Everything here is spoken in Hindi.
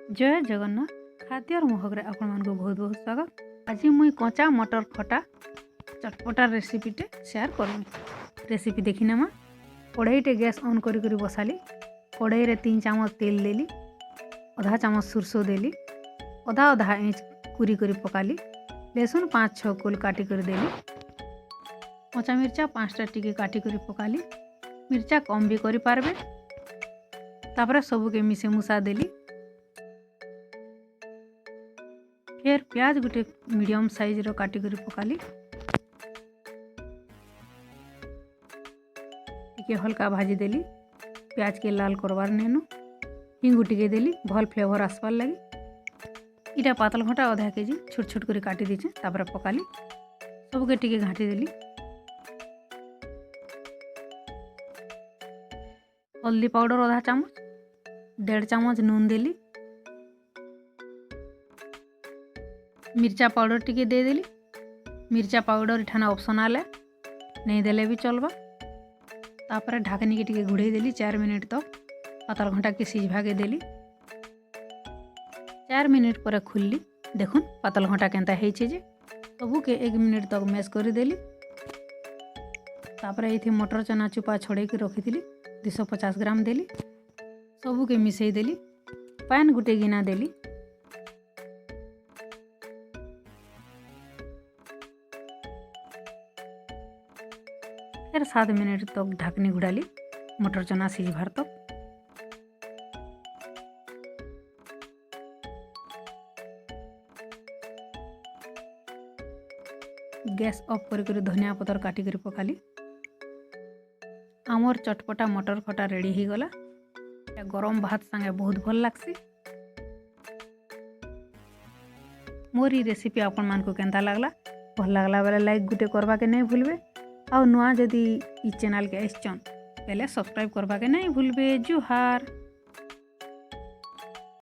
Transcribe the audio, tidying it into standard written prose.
जय जगन्नाथ खाद्यर महग्रे आपण मानक बहुत बहुत स्वागत। आज मुई कच्चा मटर खटा चटपटा रेसिपीटे शेयर करमी। रेसिपी देखी नमा। कढ़ईटे गैस ऑन करी करी बसाली। कढ़ई रे 3 चामच तेल देली, आधा चामच सुरसो देली, आधा आधा इंच कुरी करी पकाली, लहसुन 5-6 कोल काटी कर देली, कच्चा मिर्चा 5टा टिके काटी करी पकाली। मिर्चा कम भी करी पारबे। तापर सबू के मिसे मुसा देली। फिर प्याज गोटे मीडियम साइज रो काटी करी पकाली। टिके हल्का भाजी देली। प्याज के लाल करवार नेनु हिंगु टिके देली भल फ्लेवर आसबार लगी। इटा पातल घंटा आधा केजी छोट छोट कर काटी दीचे। तापर पकाली सबके टिके घाटी देली। हल्दी पाउडर आधा चामच, 1.5 चामच नून देली, मिर्चा पाउडर टिके दे देली। मिर्चा पाउडर इठाना ऑप्शनल है, नहीं देले भी चलबा। तापर ढाकनी के टिके घुड़े देली 4 मिनट तक। पातल घंटा के सीझ भागे देली। 4 मिनट पर खुलली। देखुन पातल घंटा केंता हेइछे जे। सबू के 1 मिनट तक मैश कर देली। तापर एथि मटर चना चुपा छोड़े के रखी थी 250 ग्राम देली। सबू के मिसई देली। पैन गुटे गिना देली। फिर 7 मिनट तक ढाकनी घुड़ाली मटर चना सीझबार तक। गैस ऑफ कर धनिया पतर काटी कर पकाली। आमर चटपटा मटर खटा रेडी ही गला। गरम भात संगे बहुत भल लागसी। मोर ई रेसिपी आपण मान को केंता लागला भल लागला बेले लाइक गुटे करबा के नहीं भूलबे। आ नुआ जदि ई चैनल के आइछन पहले सब्सक्राइब करबा के नहीं भूलबे। जुहार।